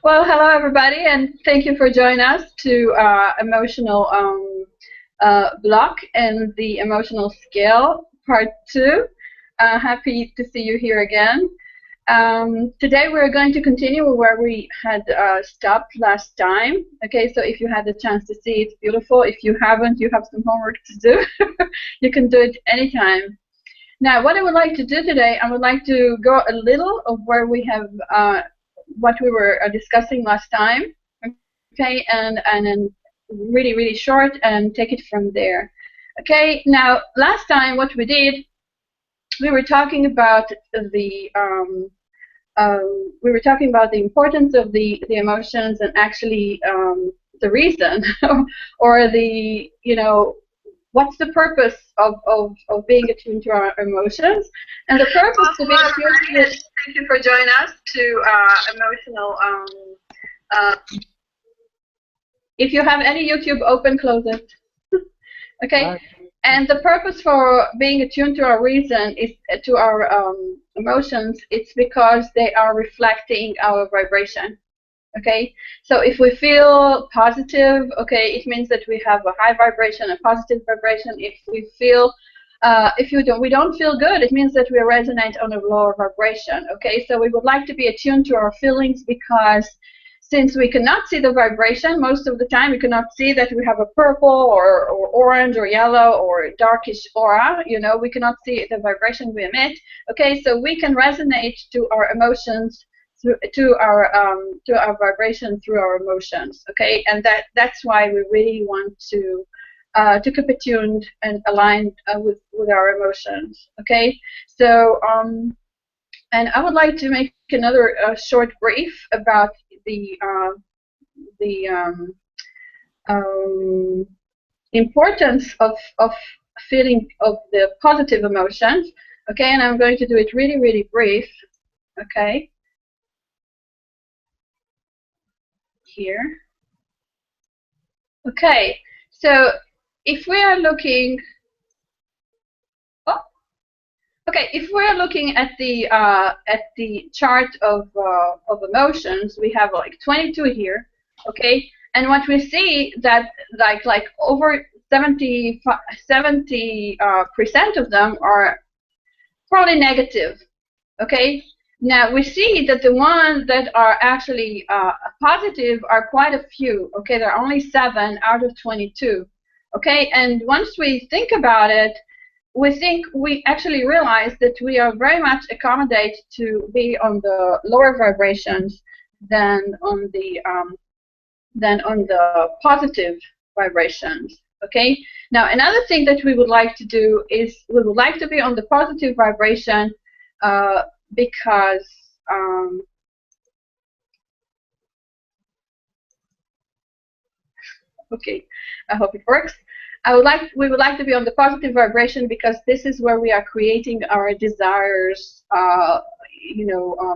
Well, hello everybody, and thank you for joining us to emotional block and the emotional scale part 2. Happy to see you here again. Today we're going to continue where we had stopped last time. Okay, so if you had the chance to see, it's beautiful. If you haven't, you have some homework to do. You can do it anytime. Now, what I would like to do today, I would like to go a little of where we have what we were discussing last time, okay, and then really short and take it from there. Okay, now last time what we did, we were talking about the importance of the emotions and actually the reason or the what's the purpose of being attuned to our emotions? And the purpose to be attuned to it, thank you for joining us to emotional. If you have any YouTube open, close it. Okay? Right. And the purpose for being attuned to our reason is to our emotions. It's because they are reflecting our vibration. Okay, so if we feel positive, okay, it means that we have a high vibration, a positive vibration. If we feel, we don't feel good, it means that we resonate on a lower vibration. Okay, so we would like to be attuned to our feelings because since we cannot see the vibration most of the time, we cannot see that we have a purple or orange or yellow or darkish aura. We cannot see the vibration we emit. Okay, so we can resonate to our emotions. To our vibration through our emotions, okay, and that's why we really want to keep attuned and aligned with our emotions, okay. So and I would like to make another short brief about the importance of feeling of the positive emotions, okay, and I'm going to do it really brief, okay. Here. Okay, so if we are looking, if we are looking at the chart of emotions, we have like 22 here, okay, and what we see that like over 70% of them are probably negative, okay. Now we see that the ones that are actually positive are quite a few. Okay, there are only 7 out of 22. Okay, and once we think about it, we actually realize that we are very much accommodated to be on the lower vibrations than on the positive vibrations. Okay. Now another thing that we would like to do is we would like to be on the positive vibration. Because okay, I hope it works. We would like to be on the positive vibration because this is where we are creating our desires,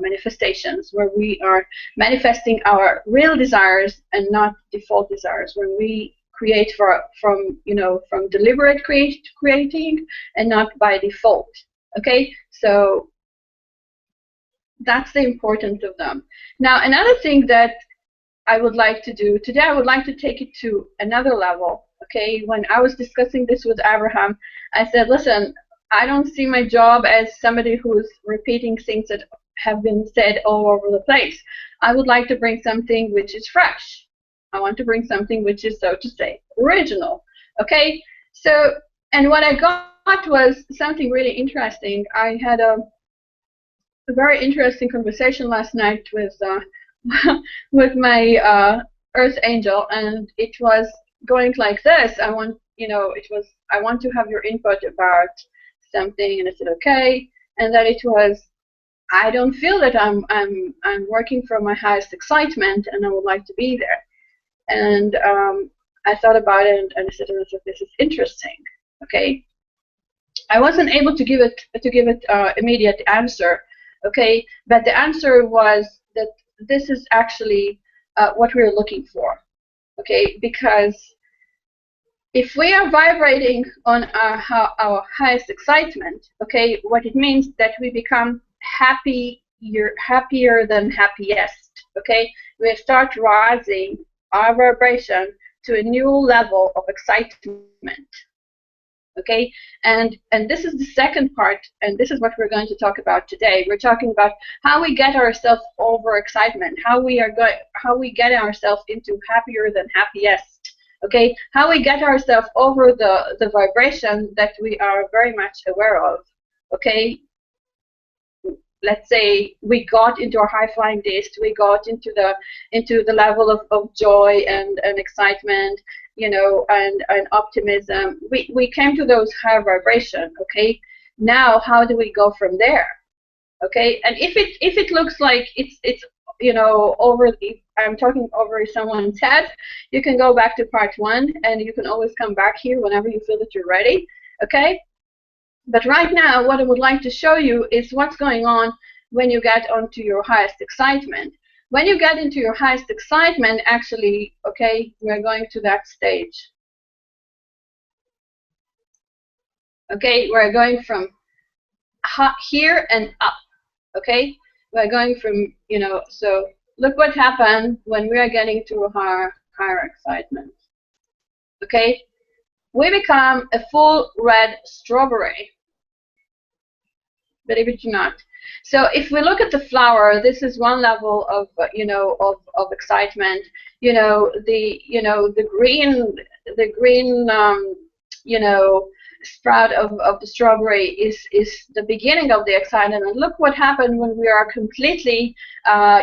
manifestations, where we are manifesting our real desires and not default desires. When we create from deliberate creating and not by default. Okay, so that's the importance of them. Now, another thing that I would like to do today, I would like to take it to another level. Okay, when I was discussing this with Abraham, I said, listen, I don't see my job as somebody who's repeating things that have been said all over the place. I would like to bring something which is fresh. I want to bring something which is, so to say, original. Okay, so, and what I got was something really interesting. I had a very interesting conversation last night with with my Earth Angel, and it was going like this. I want to have your input about something, and I said okay, and then it was, I don't feel that I'm working from my highest excitement, and I would like to be there. And I thought about it, and I said, this is interesting. Okay, I wasn't able to give it immediate answer. Okay, but the answer was that this is actually what we're looking for. Okay, because if we are vibrating on our highest excitement, okay, what it means that we become happier than happiest. Okay, we start rising our vibration to a new level of excitement. Okay, and this is the second part, and this is what we're going to talk about today. We're talking about how we get ourselves over excitement, how we get ourselves into happier than happiest. Okay, how we get ourselves over the vibration that we are very much aware of. Okay, let's say we got into a high-flying disc, we got into the level of joy and excitement, you know, and optimism. We came to those high vibration. Okay, now how do we go from there? Okay, and if it looks like it's you know, over, if I'm talking over someone's head, you can go back to part 1, and you can always come back here whenever you feel that you're ready. Okay. But right now, what I would like to show you is what's going on when you get onto your highest excitement. When you get into your highest excitement, actually, okay, we're going to that stage. Okay, we're going from here and up. Okay, we're going from, you know, so look what happened when we are getting to a higher excitement. Okay, we become a full red strawberry. Believe it or not. So if we look at the flower, this is one level of you know, of excitement. You know, the green you know, sprout of the strawberry is the beginning of the excitement. And look what happened when we are completely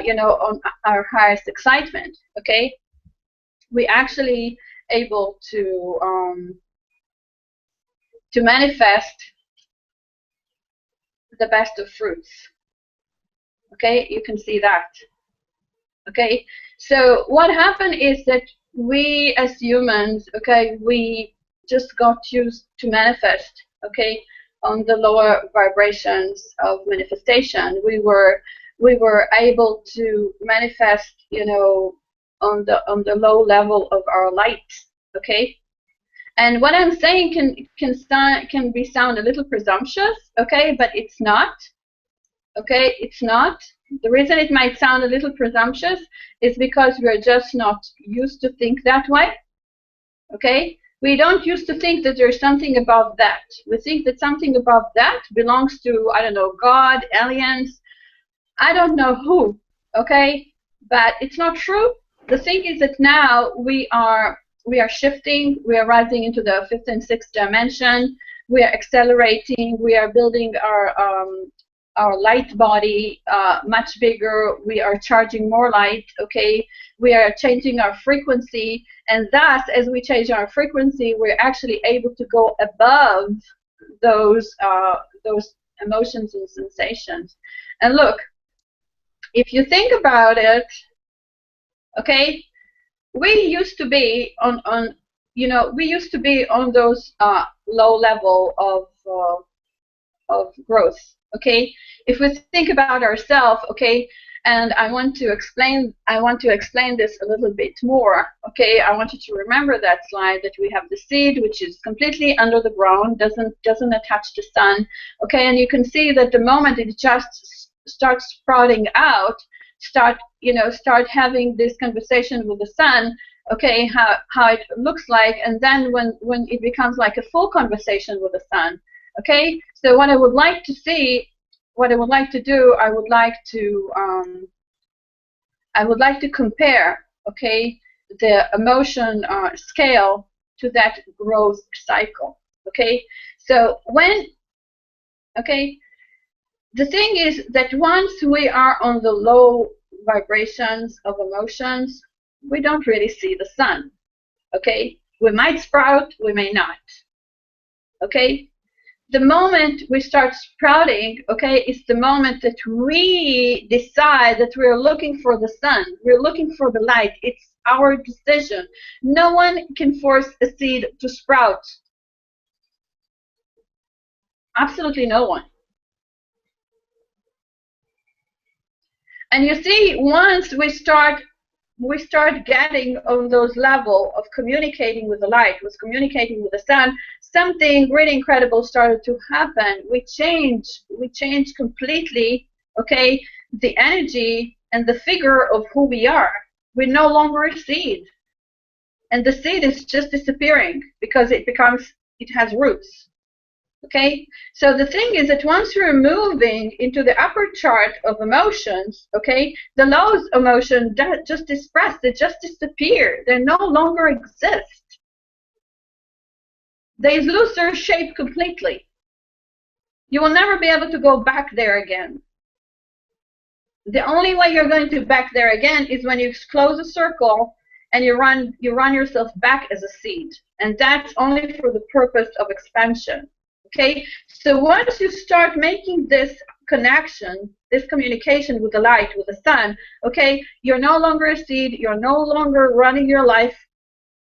you know, on our highest excitement. Okay, we actually able to manifest the best of fruits. Okay, you can see that. Okay, so what happened is that we as humans, okay, we just got used to manifest, okay, on the lower vibrations of manifestation. We were able to manifest, you know, on the low level of our light. Okay. And what I'm saying can sound a little presumptuous, okay, but it's not. Okay, it's not. The reason it might sound a little presumptuous is because we're just not used to think that way. Okay, we don't used to think that there's something above that. We think that something above that belongs to, I don't know, God, aliens, I don't know who. Okay, but it's not true. The thing is that now we are shifting, we are rising into the 5th and 6th dimension, we are accelerating, we are building our light body much bigger, we are charging more light, okay, we are changing our frequency, and thus, as we change our frequency, we're actually able to go above those emotions and sensations. And look, if you think about it, okay, we used to be on you know, we used to be on those low level of growth. Okay, if we think about ourselves, okay, and I want to explain this a little bit more. Okay, I want you to remember that slide, that we have the seed, which is completely under the ground, doesn't attach to sun. Okay, and you can see that the moment it just starts sprouting out, start having this conversation with the sun, okay, how it looks like, and then when it becomes like a full conversation with the sun. Okay, so what I would like to see, what I would like to do, I would like to compare, okay, the emotion scale to that growth cycle. Okay, so the thing is that once we are on the low vibrations of emotions, we don't really see the sun. Okay, we might sprout, we may not. Okay, the moment we start sprouting, okay, is the moment that we decide that we're looking for the sun, we're looking for the light. It's our decision. No one can force a seed to sprout. Absolutely no one. And you see, once we start getting on those level of communicating with the light, with communicating with the sun, something really incredible started to happen. We change completely, okay, the energy and the figure of who we are. We're no longer a seed. And the seed is just disappearing because it has roots. Okay, so the thing is that once you're moving into the upper chart of emotions, okay, the low emotion just disperse, they just disappear, they no longer exist. They lose their shape completely. You will never be able to go back there again. The only way you're going to back there again is when you close a circle and you run yourself back as a seed, and that's only for the purpose of expansion. Okay, so once you start making this connection, this communication with the light, with the sun, okay, you're no longer a seed, you're no longer running your life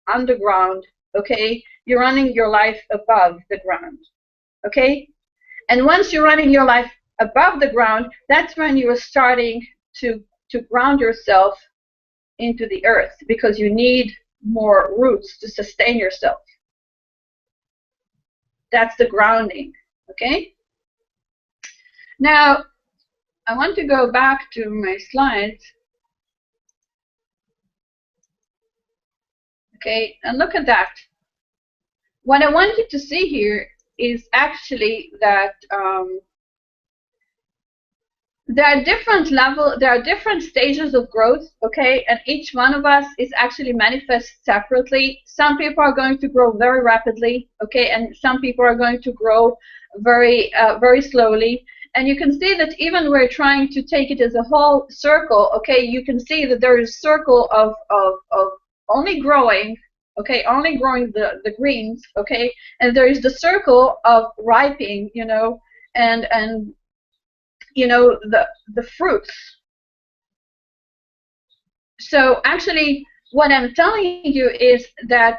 underground, okay, you're running your life above the ground, okay, and once you're running your life above the ground, that's when you are starting to ground yourself into the earth, because you need more roots to sustain yourself. That's the grounding, okay? Now, I want to go back to my slides. Okay, and look at that. What I want you to see here is actually that there are different stages of growth, okay, and each one of us is actually manifest separately. Some people are going to grow very rapidly, okay, and some people are going to grow very slowly. And you can see that even we're trying to take it as a whole circle, okay, you can see that there is a circle of only growing, okay, only growing the greens, okay, and there is the circle of ripening, you know, and you know, the fruits. So actually what I'm telling you is that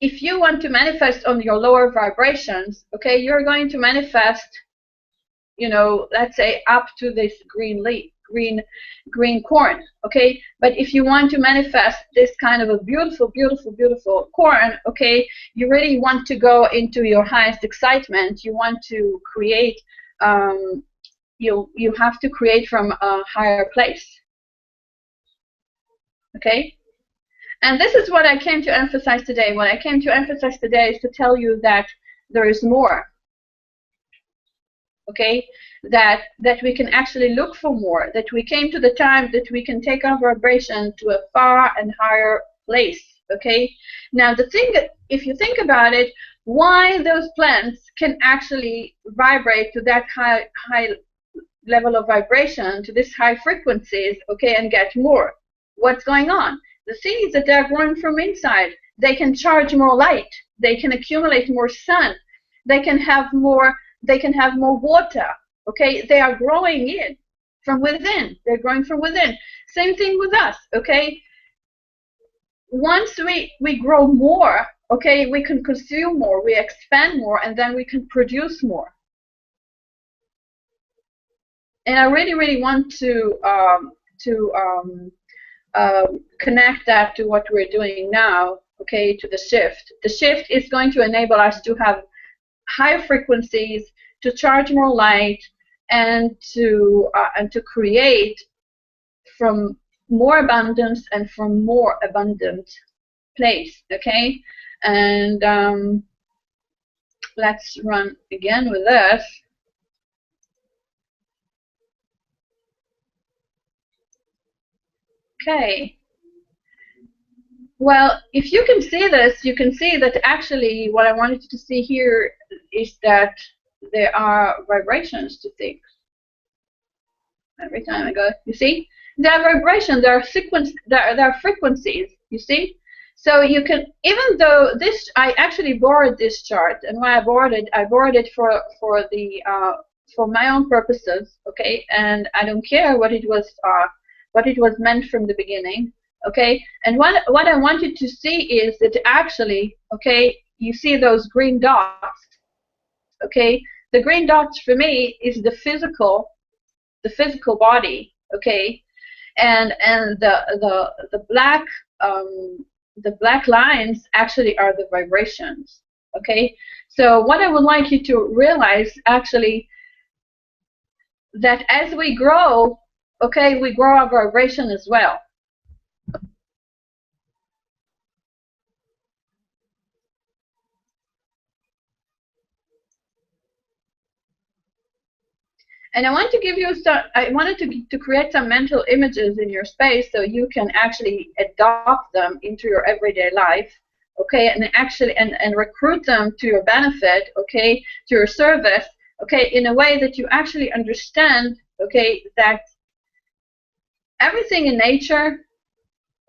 if you want to manifest on your lower vibrations, okay, you're going to manifest, you know, let's say up to this green leaf, green corn, okay, but if you want to manifest this kind of a beautiful corn, okay, you really want to go into your highest excitement, you want to create you have to create from a higher place, okay? And this is what I came to emphasize today. What I came to emphasize today is to tell you that there is more, okay? That we can actually look for more, that we came to the time that we can take our vibration to a far and higher place, okay? Now the thing that, if you think about it, why those plants can actually vibrate to that high level of vibration, to this high frequencies, okay, and get more. What's going on? The thing is that they're growing from inside. They can charge more light. They can accumulate more sun. They can have more water. Okay, they are growing in from within. They're growing from within. Same thing with us. Okay, once we grow more, okay, we can consume more, we expand more, and then we can produce more. And I really want to connect that to what we're doing now, okay, to the shift. The shift is going to enable us to have higher frequencies, to charge more light, and to create from more abundance and from more abundant place, okay? And let's run again with this. Okay. Well, if you can see this, you can see that actually what I wanted you to see here is that there are vibrations to things. Every time I go, you see? There are vibrations, there are frequencies, you see? So you can, even though this, I actually borrowed this chart, and why I borrowed it for my own purposes, okay? And I don't care what it was meant from the beginning, okay? And what I want you to see is that actually, okay, you see those green dots, okay? The green dots for me is the physical body, okay? And the black lines actually are the vibrations, okay? So what I would like you to realize actually, that as we grow, okay, we grow our vibration as well. And I want to give you some, I wanted to create some mental images in your space so you can actually adopt them into your everyday life, okay, and actually and recruit them to your benefit, okay, to your service, okay, in a way that you actually understand, okay, that everything in nature,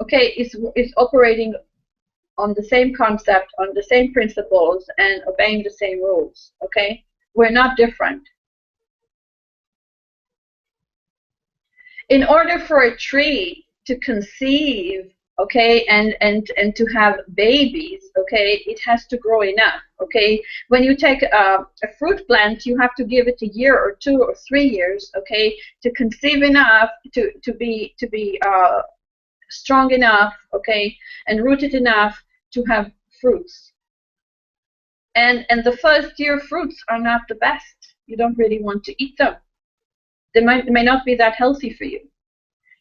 okay, is operating on the same concept, on the same principles, and obeying the same rules, okay? We're not different. In order for a tree to conceive, okay, and to have babies, okay, it has to grow enough, okay? When you take a fruit plant, you have to give it a year or 2 or 3 years, okay, to conceive enough, to be strong enough, okay, and rooted enough to have fruits. And the first year fruits are not the best. You don't really want to eat them. They may not be that healthy for you.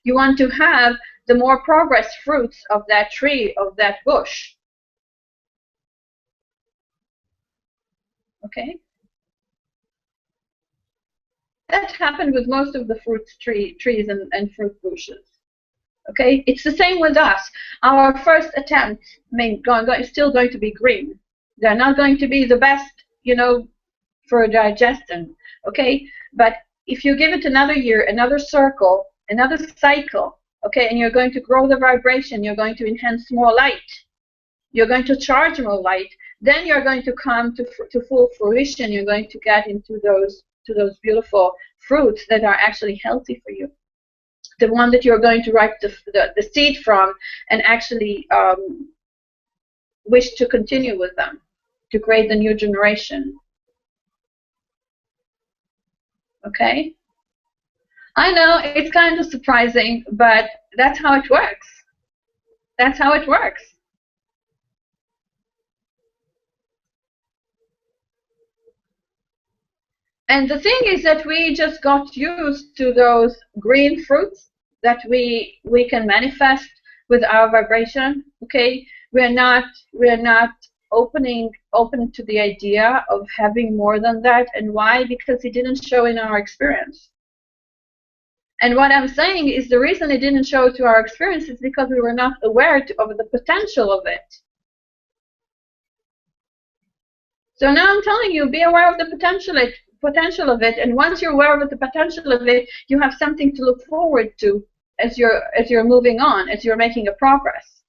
You want to have the more progressed fruits of that tree, of that bush. Okay? That happened with most of the trees and fruit bushes. Okay? It's the same with us. Our first attempt is still going to be green. They're not going to be the best, you know, for digestion. Okay? But if you give it another year, another circle, another cycle, okay, and you're going to grow the vibration, you're going to enhance more light, you're going to charge more light, then you're going to come to full fruition. You're going to get into those beautiful fruits that are actually healthy for you. The one that you're going to ripe the seed from and actually wish to continue with them, to create the new generation. Okay? I know it's kind of surprising, but that's how it works. That's how it works. And the thing is that we just got used to those green fruits that we can manifest with our vibration. Okay, we're not open to the idea of having more than that. And why? Because it didn't show in our experience. And what I'm saying is the reason it didn't show to our experience is because we were not aware of the potential of it. So now I'm telling you, be aware of the potential of it, and once you're aware of the potential of it, you have something to look forward to as you're moving on, as you're making a progress.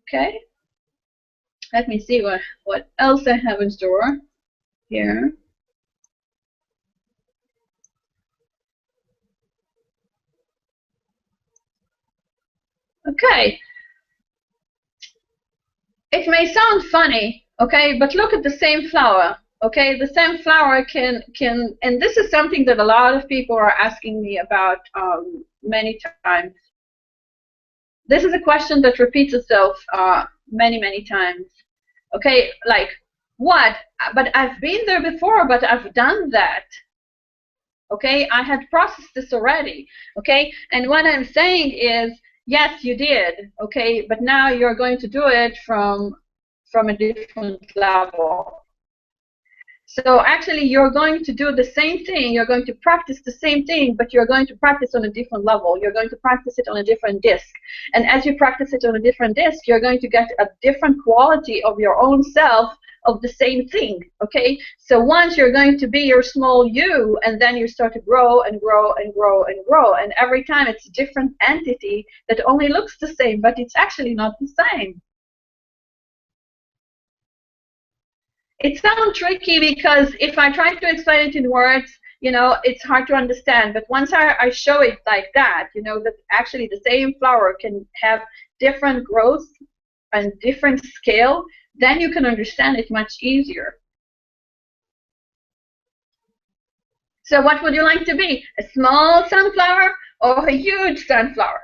Okay? Let me see what else I have in store here. Okay. It may sound funny, okay, but look at the same flower. Okay, the same flower can, and this is something that a lot of people are asking me about many times. This is a question that repeats itself many times. Okay, like, what? But I've been there before, but I've done that. Okay, I had processed this already. Okay, and what I'm saying is, yes, you did. Okay, but now you're going to do it from a different level. So actually, you're going to do the same thing. You're going to practice the same thing, but you're going to practice on a different level. You're going to practice it on a different disc. And as you practice it on a different disc, you're going to get a different quality of your own self of the same thing, okay? So once you're going to be your small you, and then you start to grow and grow and grow and grow. And every time it's a different entity that only looks the same, but it's actually not the same. It sounds tricky because if I try to explain it in words, you know, it's hard to understand. But once I show it like that, you know, that actually the same flower can have different growth and different scale, then you can understand it much easier. So what would you like to be? A small sunflower or a huge sunflower?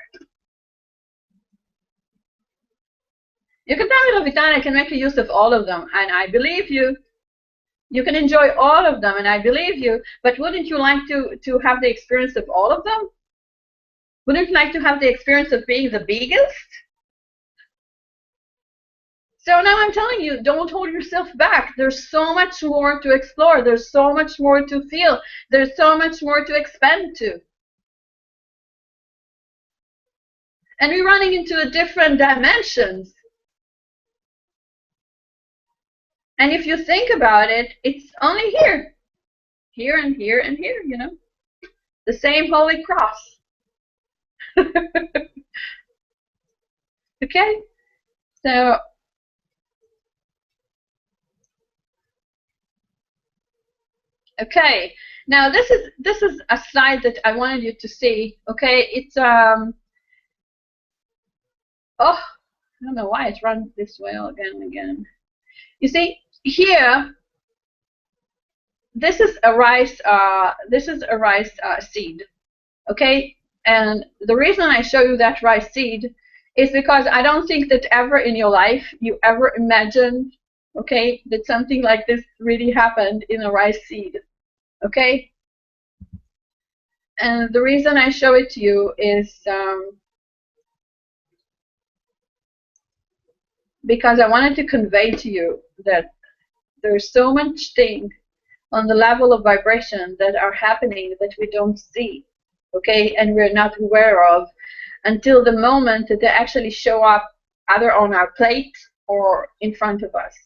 You can tell me, Ravitana, I can make use of all of them, and I believe you. You can enjoy all of them, and I believe you, but wouldn't you like to have the experience of all of them? Wouldn't you like to have the experience of being the biggest? So now I'm telling you, don't hold yourself back. There's so much more to explore. There's so much more to feel. There's so much more to expand to. And we're running into a different dimensions. And if you think about it, it's only here. Here and here and here, you know. The same Holy Cross. Okay? So okay. Now this is a slide that I wanted you to see. Okay, it's oh, I don't know why it runs this way again and again. You see here, this is a rice seed. Okay, and the reason I show you that rice seed is because I don't think that ever in your life you ever imagined, okay, that something like this really happened in a rice seed. Okay, and the reason I show it to you is because I wanted to convey to you that there's so much thing on the level of vibration that are happening that we don't see, okay, and we're not aware of until the moment that they actually show up either on our plate or in front of us.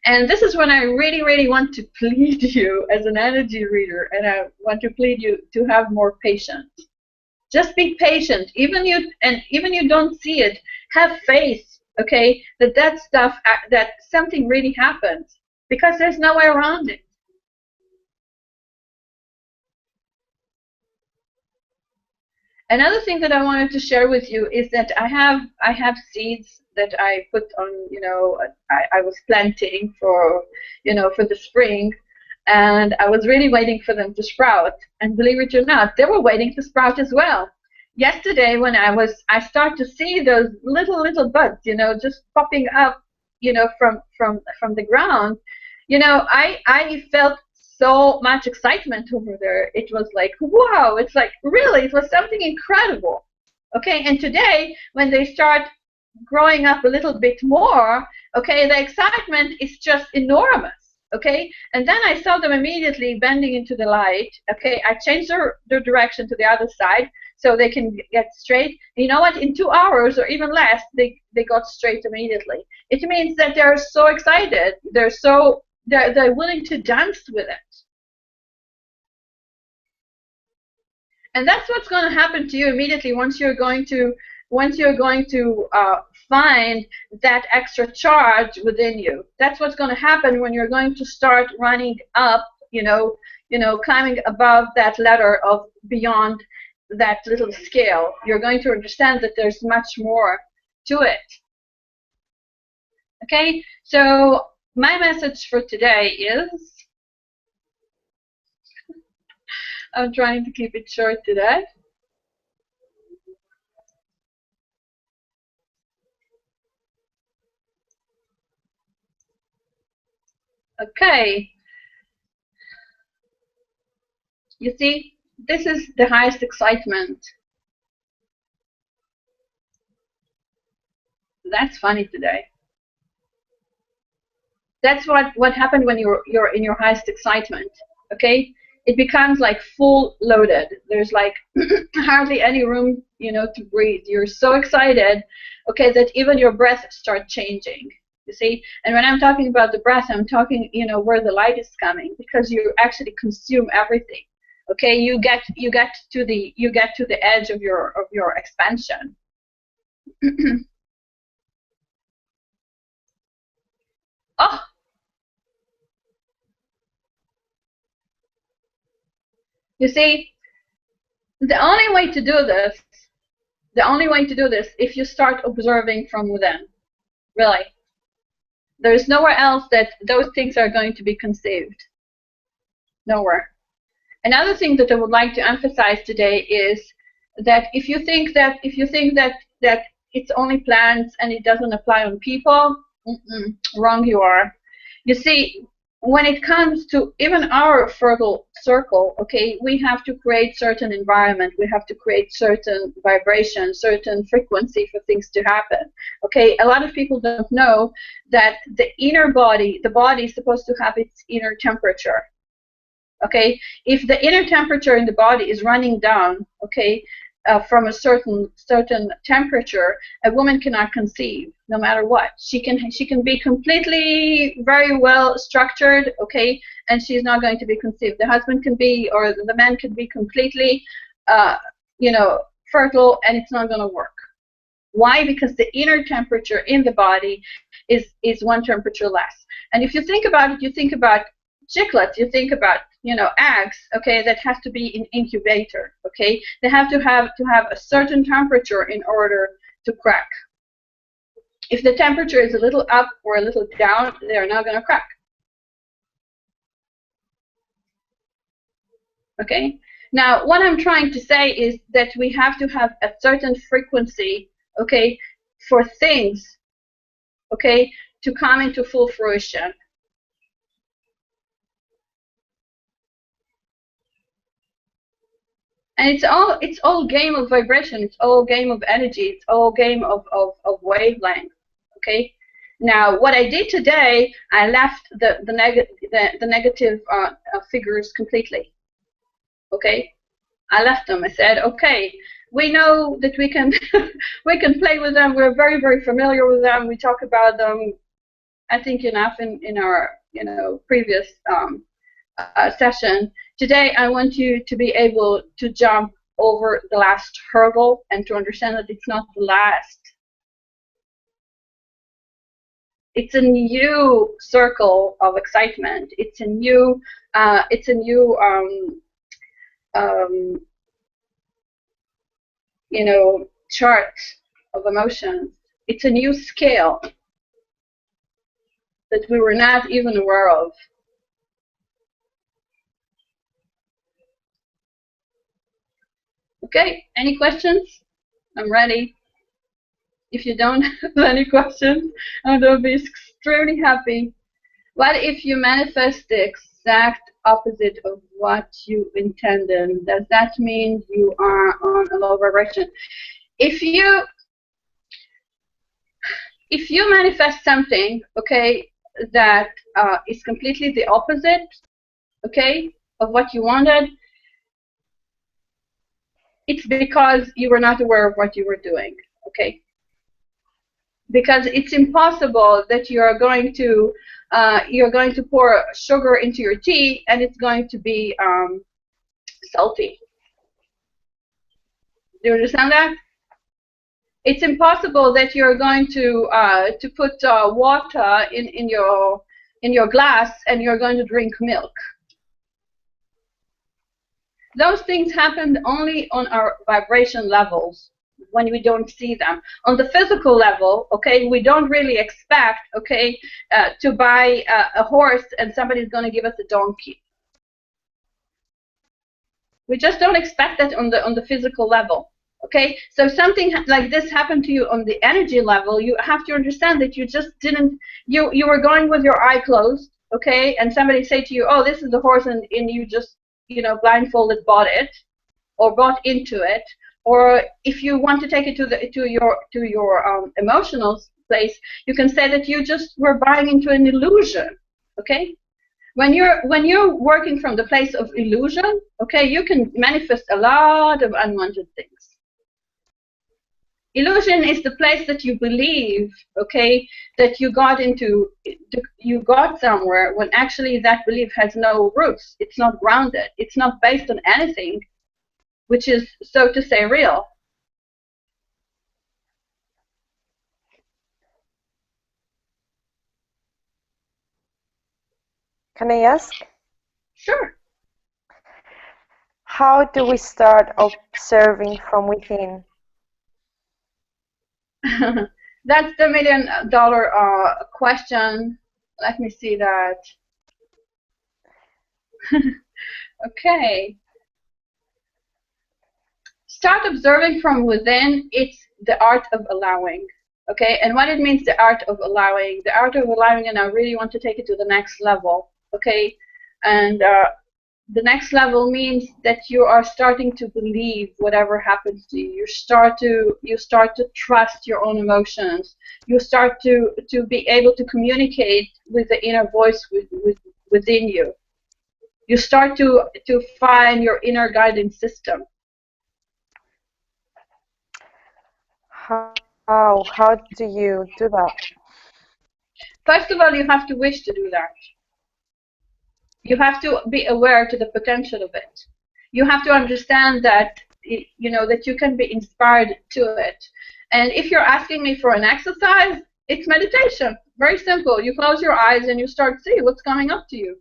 And this is when I really, really want to plead you as an energy reader, and I want to plead you to have more patience. Just be patient. Even you don't see it, have faith, okay, that stuff, that something really happens, because there's no way around it. Another thing that I wanted to share with you is that I have seeds that I put on, you know, I was planting for, you know, for the spring, and I was really waiting for them to sprout. And believe it or not, they were waiting to sprout as well. Yesterday, when I start to see those little buds, you know, just popping up, you know, from the ground, you know, I felt so much excitement over there. It was like, wow, it's like, really, it was something incredible. Okay, and today, when they start growing up a little bit more, okay, the excitement is just enormous. Okay, and then I saw them immediately bending into the light. Okay, I changed their direction to the other side so they can get straight. You know what? In 2 hours or even less, they got straight immediately. It means that they're so excited. They're willing to dance with it. And that's what's going to happen to you immediately once you're going to find that extra charge within you. That's what's going to happen when you're going to start running up, you know, climbing above that ladder of beyond that little scale. You're going to understand that there's much more to it. Okay, so my message for today is, I'm trying to keep it short today. Okay. You see, this is the highest excitement. That's funny today. That's what happened when you're in your highest excitement. Okay, it becomes like full loaded. There's like hardly any room, you know, to breathe. You're so excited, okay, that even your breath starts changing. You see, and when I'm talking about the breath, I'm talking, you know, where the light is coming, because you actually consume everything. Okay, you get to the edge of your expansion. Oh. You see, the only way to do this, if you start observing from within, really. There's nowhere else that those things are going to be conceived. Nowhere. Another thing that I would like to emphasize today is that if you think that it's only plants and it doesn't apply on people, wrong you are. You see, when it comes to even our fertile circle, okay, we have to create certain environment. We have to create certain vibration, certain frequency for things to happen. Okay, a lot of people don't know that the inner body, the body is supposed to have its inner temperature. Okay, if the inner temperature in the body is running down, okay, from a certain temperature, a woman cannot conceive, no matter what. She can be completely very well structured, okay, and she's not going to be conceived. The husband can be, or the man can be completely, you know, fertile, and it's not going to work. Why? Because the inner temperature in the body is one temperature less. And if you think about it, you think about chiclets, you think about, you know, eggs, okay, that has to be in incubator, okay? They have to have a certain temperature in order to crack. If the temperature is a little up or a little down, they're not going to crack. Okay? Now, what I'm trying to say is that we have to have a certain frequency, okay, for things, okay, to come into full fruition. And it's all game of vibration. It's all game of energy. It's all game of wavelength. Okay. Now, what I did today, I left the negative figures completely. Okay. I left them. I said, okay, we know that we can we can play with them. We're very, very familiar with them. We talk about them, I think, enough in our, you know, previous session. Today, I want you to be able to jump over the last hurdle and to understand that it's not the last. It's a new circle of excitement. It's a new you know, chart of emotions. It's a new scale that we were not even aware of. Okay, any questions? I'm ready. If you don't have any questions, I'm going to be extremely happy. What if you manifest the exact opposite of what you intended? Does that mean you are on a low vibration? If you manifest something, okay, that is completely the opposite, okay, of what you wanted, it's because you were not aware of what you were doing, okay? Because it's impossible that you're going to pour sugar into your tea and it's going to be salty. Do you understand that? It's impossible that you're going to put water in your glass and you're going to drink milk. Those things happen only on our vibration levels when we don't see them. On the physical level, okay, we don't really expect, okay, to buy a horse and somebody's going to give us a donkey. We just don't expect that on the physical level. Okay, so something like this happened to you on the energy level. You have to understand that you just didn't. You were going with your eye closed, okay, and somebody say to you, "Oh, this is the horse," and you just, you know, blindfolded bought it, or bought into it. Or if you want to take it to your emotional place, you can say that you just were buying into an illusion. Okay. When you're working from the place of illusion, okay, you can manifest a lot of unwanted things. Illusion is the place that you believe, okay, that you got somewhere when actually that belief has no roots. It's not grounded. It's not based on anything, which is, so to say, real. Can I ask? Sure. How do we start observing from within? That's the $1 million question. Let me see that. Okay. Start observing from within. It's the art of allowing. Okay, and what it means, the art of allowing, and I really want to take it to the next level. okay? And the next level means that you are starting to believe whatever happens to you. You start to trust your own emotions. You start to be able to communicate with the inner voice within you. You start to find your inner guidance system. How do you do that? First of all, you have to wish to do that. You have to be aware to the potential of it. You have to understand that that you can be inspired to it. And if you're asking me for an exercise, it's meditation. Very simple. You close your eyes and you start to see what's coming up to you.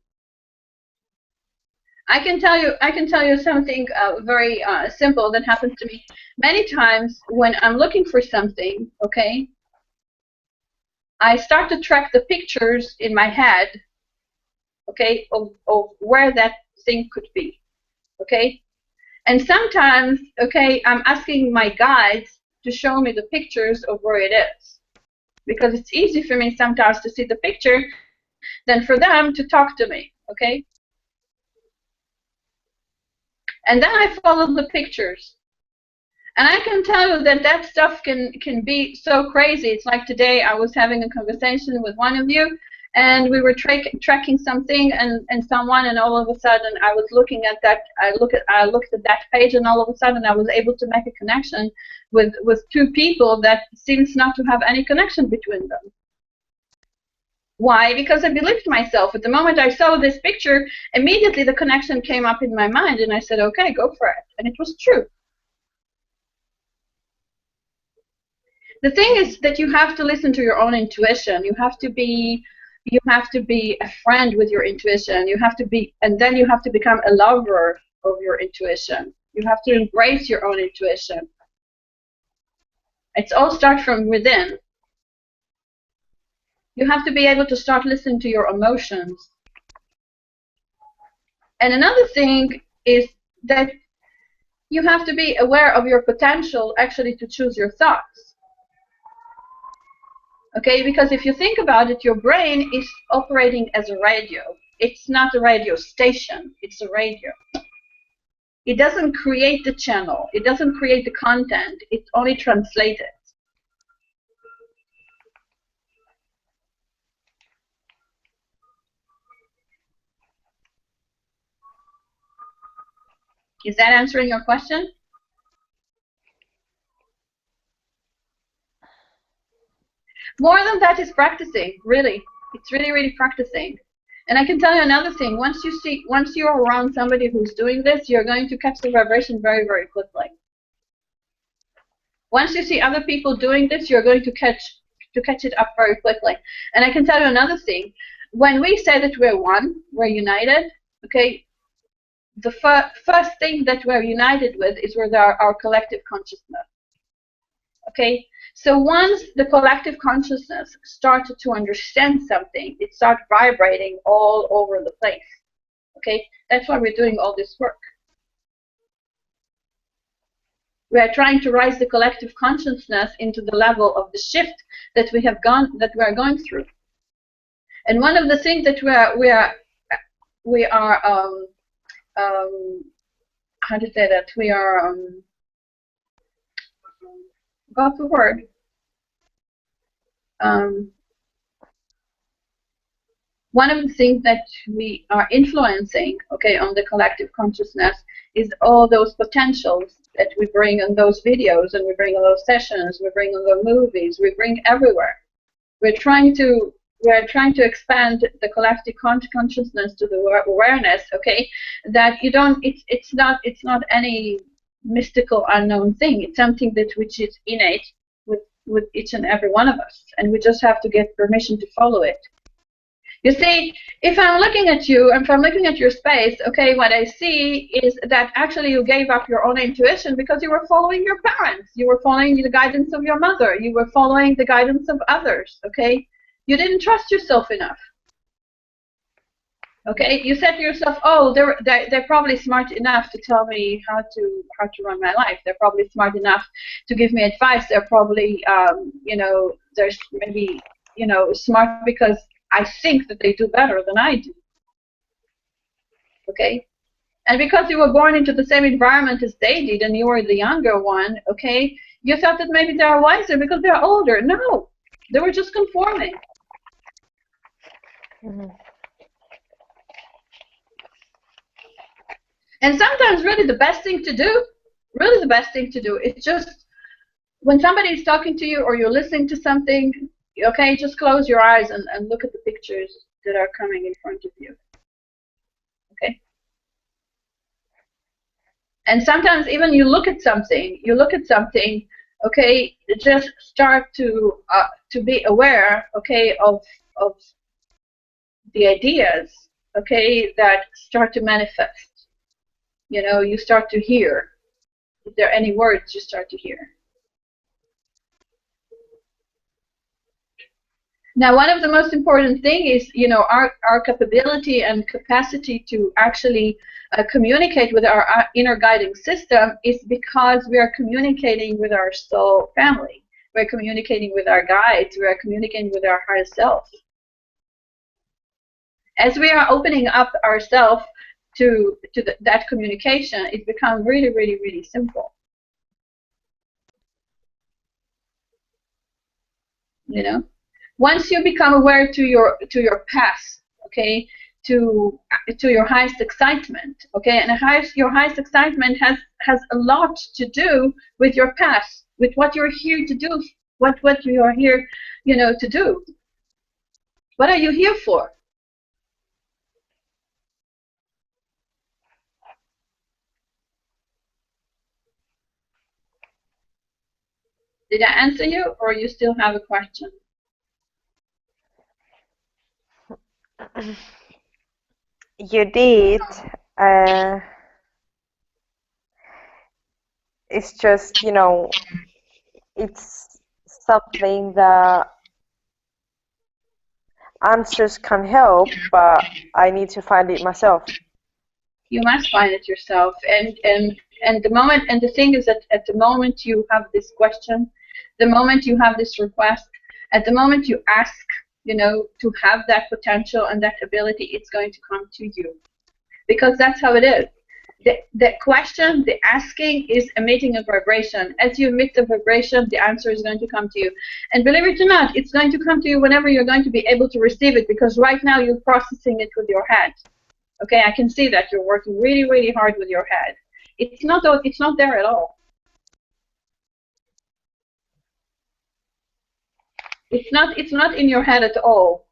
I can tell you something very simple that happens to me many times when I'm looking for something. Okay, I start to track the pictures in my head, okay, of where that thing could be, okay? And sometimes, okay, I'm asking my guides to show me the pictures of where it is, because it's easy for me sometimes to see the picture than for them to talk to me, okay? And then I follow the pictures. And I can tell you that that stuff can be so crazy. It's like today I was having a conversation with one of you, and we were tracking something and someone, and all of a sudden I was looking at that. I looked at that page, and all of a sudden I was able to make a connection with two people that seems not to have any connection between them. Why? Because I believed myself. At the moment I saw this picture, immediately the connection came up in my mind, and I said, okay, go for it. And it was true. The thing is that you have to listen to your own intuition. You have to be a friend with your intuition. You have to be, and then you have to become a lover of your intuition. You have to embrace your own intuition. It's all start from within. You have to be able to start listening to your emotions. And another thing is that you have to be aware of your potential actually to choose your thoughts. Okay, because if you think about it, your brain is operating as a radio. It's not a radio station, it's a radio. It doesn't create the channel, it doesn't create the content, it only translates it. Is that answering your question? More than that is practicing, really. It's really, really practicing. And I can tell you another thing. Once you're around somebody who's doing this, you're going to catch the vibration very, very quickly. Once you see other people doing this, you're going to catch it up very quickly. And I can tell you another thing. When we say that we're one, we're united, okay, the first thing that we're united with is with our collective consciousness. Okay? So once the collective consciousness started to understand something, it started vibrating all over the place. Okay? That's why we're doing all this work. We are trying to raise the collective consciousness into the level of the shift that we are going through. And one of the things that we are how to say that, we are got the word. One of the things that we are influencing, okay, on the collective consciousness is all those potentials that we bring in those videos, and we bring in those sessions, we bring in the movies, we bring everywhere. We're trying to expand the collective consciousness to the awareness, okay, that you don't. It's not any mystical unknown thing. It's something which is innate with each and every one of us, and we just have to get permission to follow it. You see, if I'm looking at you, if I'm looking at your space, okay, what I see is that actually you gave up your own intuition because you were following your parents. You were following the guidance of your mother. You were following the guidance of others, okay? You didn't trust yourself enough. Okay, you said to yourself, "Oh, they're probably smart enough to tell me how to run my life. They're probably smart enough to give me advice. They're probably, there's maybe, smart because I think that they do better than I do." okay? And because you were born into the same environment as they did, and you were the younger one, okay, you thought that maybe they are wiser because they're older. No, they were just conforming. Mm-hmm. And sometimes really the best thing to do, is just when somebody is talking to you or you're listening to something, okay, just close your eyes and look at the pictures that are coming in front of you, okay? And sometimes even you look at something, okay, just start to be aware, okay, of the ideas, okay, that start to manifest. You know, you start to hear. If there are any words, you start to hear. Now, one of the most important thing is, you know, our capability and capacity to actually communicate with our inner guiding system is because we are communicating with our soul family. We're communicating with our guides. We are communicating with our higher self. As we are opening up ourselves to that communication, it becomes really, really, really simple. You know, once you become aware to your past, okay, to your highest excitement, okay, and your highest excitement has a lot to do with your past, with what you're here to do, what you are here, you know, to do. What are you here for? Did I answer you, or you still have a question? You did. Uh, it's just, you know, it's something that answers can help, but I need to find it myself. You must find it yourself. And the moment, and the thing is that at the moment you have this question, the moment you have this request, at the moment you ask, you know, to have that potential and that ability, it's going to come to you, because that's how it is. The question, the asking, is emitting a vibration. As you emit the vibration, the answer is going to come to you. And believe it or not, it's going to come to you whenever you're going to be able to receive it, because right now you're processing it with your head. Okay, I can see that you're working really, really hard with your head. It's not there at all. It's not in your head at all.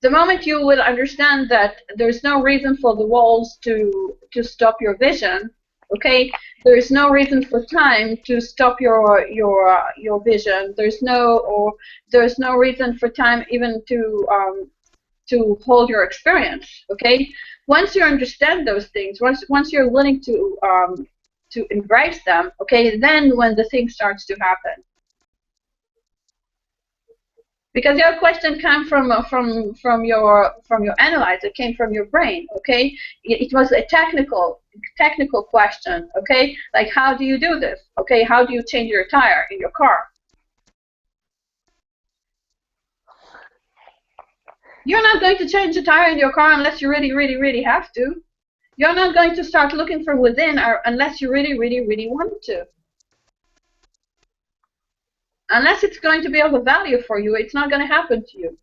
The moment you will understand that there's no reason for the walls to stop your vision, okay? There is no reason for time to stop your vision. There's no reason for time even to hold your experience, okay? Once you understand those things, once you're willing to embrace them, okay, then when the thing starts to happen. Because your question came from your analyzer, it came from your brain, okay? It was a technical question, okay? Like, how do you do this? Okay, how do you change your tire in your car? You're not going to change the tire in your car unless you really, really, really have to. You're not going to start looking from within unless you really, really, really want to. Unless it's going to be of a value for you, it's not going to happen to you.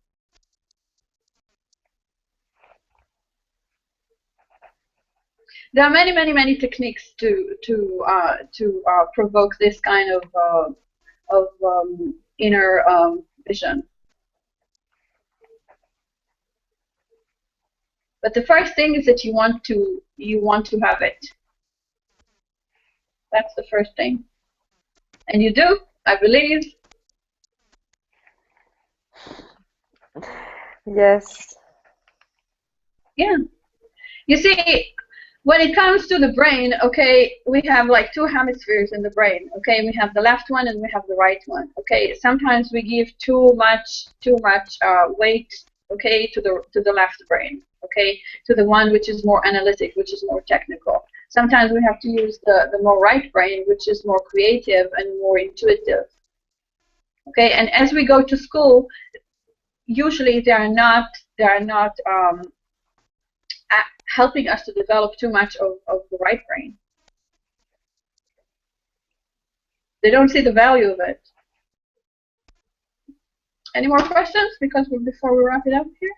There are many, many, many techniques to provoke this kind of inner vision. But the first thing is that you want to have it. That's the first thing, and you do, I believe. Yes. Yeah. You see, when it comes to the brain, okay, we have like two hemispheres in the brain, okay? We have the left one and we have the right one, okay? Sometimes we give too much weight, okay, to the left brain, okay, to the one which is more analytic, which is more technical. Sometimes we have to use the more right brain, which is more creative and more intuitive, okay? And as we go to school, usually they are not helping us to develop too much of the right brain. They don't see the value of it. Any more questions? Before we wrap it up here.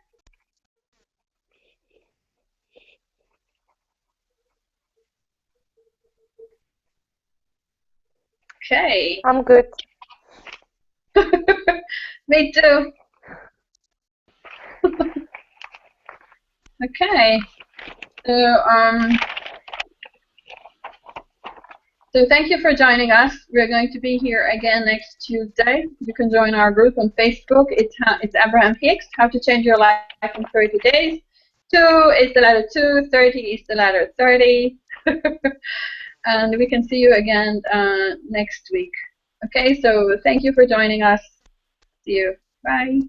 Okay. I'm good. Me too. Okay. So thank you for joining us. We're going to be here again next Tuesday. You can join our group on Facebook. It's Abraham-Hicks, How to Change Your Life in 30 Days. 2 is the letter 2, 30 is the letter 30. And we can see you again next week. Okay, so thank you for joining us. See you. Bye.